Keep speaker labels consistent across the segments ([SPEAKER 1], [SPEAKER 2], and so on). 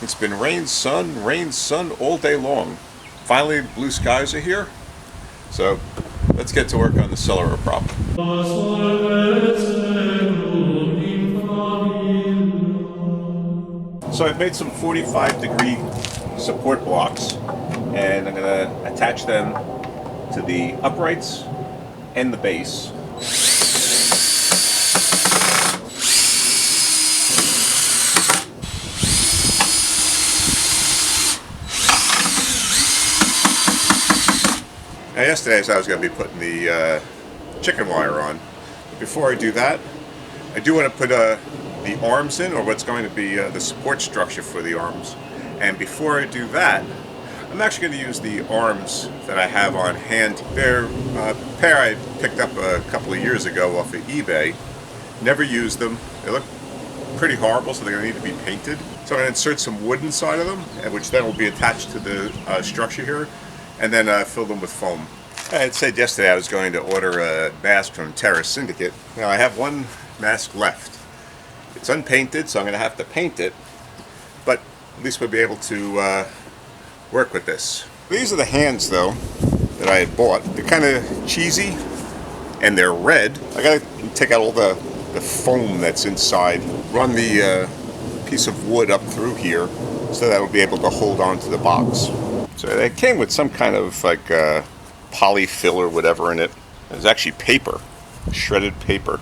[SPEAKER 1] It's been rain, sun all day long. Finally, blue skies are here. So let's get to work on the Cellarer prop. So I've made some 45-degree support blocks, and I'm going to attach them to the uprights and the base. Now yesterday I said I was going to be putting the chicken wire on. But before I do that, I do want to put the arms in, or what's going to be the support structure for the arms. And before I do that, I'm actually going to use the arms that I have on hand. They're a pair I picked up a couple of years ago off of eBay. Never used them. They look pretty horrible, so they're going to need to be painted. So I'm going to insert some wood inside of them, which then will be attached to the structure here, and then fill them with foam. I had said yesterday I was going to order a mask from Terror Syndicate. Now I have one mask left. It's unpainted, so I'm going to have to paint it, but at least we'll be able to work with this. These are the hands, though, that I had bought. They're kind of cheesy, and they're red. I got to take out all the foam that's inside, run the piece of wood up through here, so that it'll be able to hold on to the box. So they came with some kind of like polyfill or whatever in it. It was actually paper, shredded paper.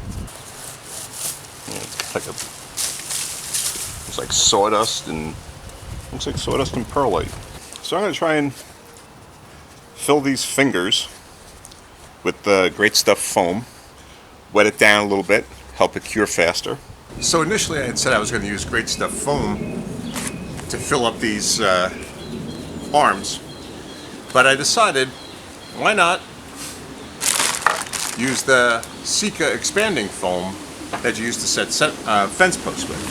[SPEAKER 1] It's like sawdust, and looks like sawdust and perlite. So I'm going to try and fill these fingers with the Great Stuff foam, wet it down a little bit, help it cure faster. So initially I had said I was going to use Great Stuff foam to fill up these arms, but I decided, why not use the Sika expanding foam that you used to set fence posts with.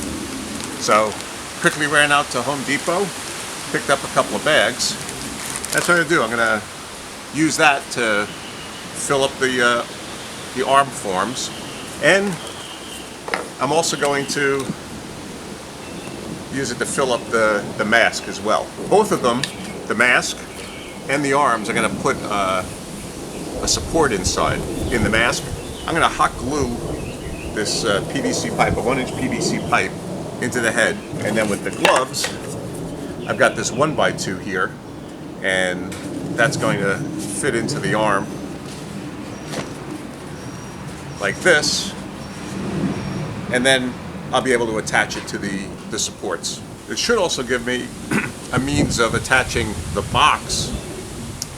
[SPEAKER 1] So quickly ran out to Home Depot, picked up a couple of bags. That's what I'm going to do. I'm going to use that to fill up the arm forms, and I'm also going to use it to fill up the mask as well. Both of them, the mask and the arms, are going to put a support inside. In the mask, I'm going to hot glue this PVC pipe, a 1-inch PVC pipe, into the head. And then with the gloves, I've got this 1x2 here, and that's going to fit into the arm like this, and then I'll be able to attach it to the supports. It should also give me a means of attaching the box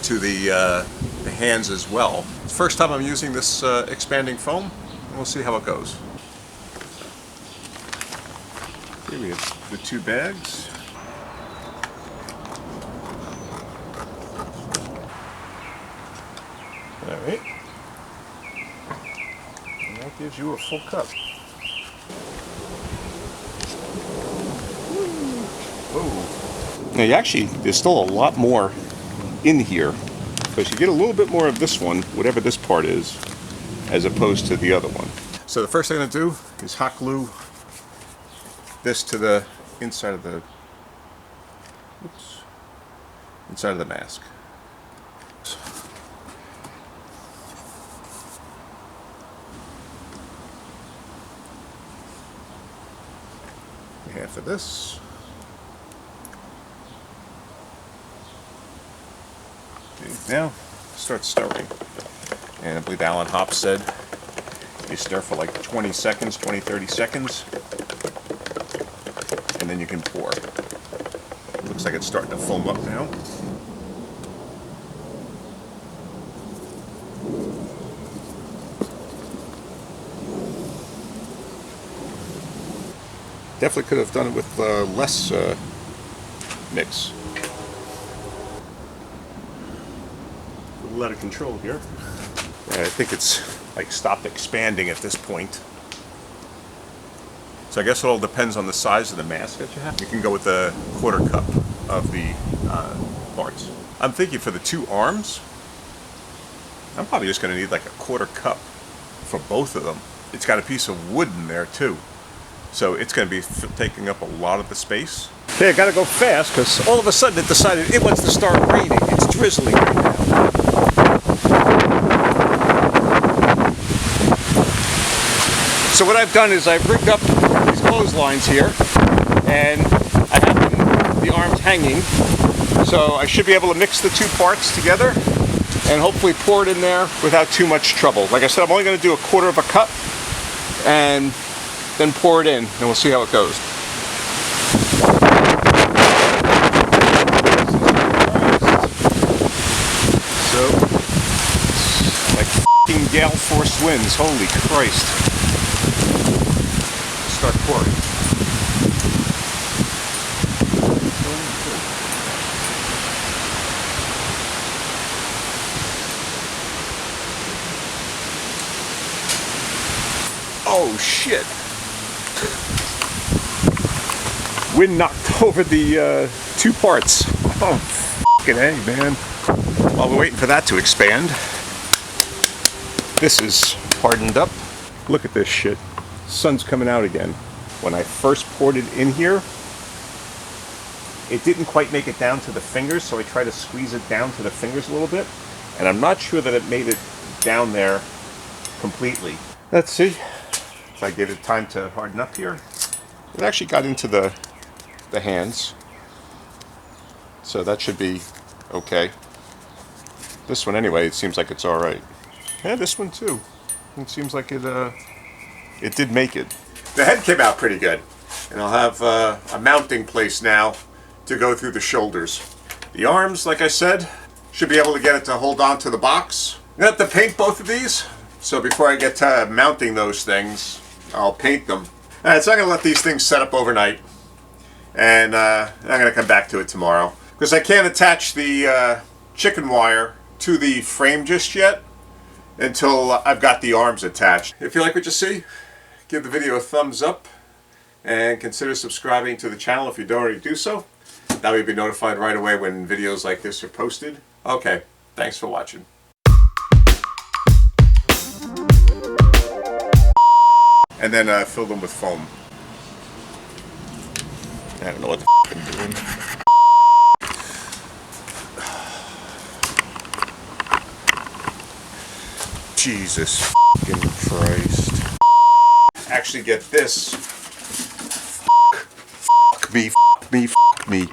[SPEAKER 1] to the hands as well. It's the first time I'm using this expanding foam, and we'll see how it goes. Here we have the two bags. Alright. And that gives you a full cup. Whoa. Now, there's still a lot more in here, because you get a little bit more of this one, whatever this part is, as opposed to the other one. So the first thing I'm going to do is hot glue this to the inside of the mask. Half of this. Okay, now start stirring. And I believe Alan Hopp said you stir for like 20 seconds, 20-30 seconds, and then you can pour. Looks like it's starting to foam up now. Definitely could have done it with less mix. A little out of control here. I think it's like stopped expanding at this point. So I guess it all depends on the size of the mask that you have. You can go with a 1/4 cup of the parts. I'm thinking for the two arms, I'm probably just going to need like a 1/4 cup for both of them. It's got a piece of wood in there too. So it's going to be taking up a lot of the space.
[SPEAKER 2] Okay, I gotta go fast because all of a sudden it decided it wants to start raining. It's drizzling right now. So what I've done is I've rigged up these clotheslines here, and I have the arms hanging. So I should be able to mix the two parts together and hopefully pour it in there without too much trouble. Like I said, I'm only going to do a quarter of a cup and then pour it in, and we'll see how it goes. So, like f***ing gale force winds, holy Christ. Start pouring. Oh shit! Wind knocked over the two parts. Oh f***ing A, man. While we're waiting for that to expand, this is hardened up. Look at this shit. Sun's coming out again. When I first poured it in here, it didn't quite make it down to the fingers, so I tried to squeeze it down to the fingers a little bit, and I'm not sure that it made it down there completely. Let's see. If I gave it time to harden up here, it actually got into the hands, so that should be okay. This one anyway, it seems like it's all right. Yeah, this one too. It seems like it did make it. The head came out pretty good, and I'll have a mounting place now to go through the shoulders. The arms, like I said, should be able to get it to hold on to the box. I'm gonna have to paint both of these, so before I get to mounting those things, I'll paint them. Alright, so I'm gonna let these things set up overnight, and I'm gonna come back to it tomorrow because I can't attach the chicken wire to the frame just yet until I've got the arms attached. If you like what you see, give the video a thumbs up and consider subscribing to the channel if you don't already do so. That way you'll be notified right away when videos like this are posted. Okay, thanks for watching. And then fill them with foam. I don't know what the f I'm doing. Jesus f***ing Christ. Actually get this. Fuck me, fuck me, fuck me.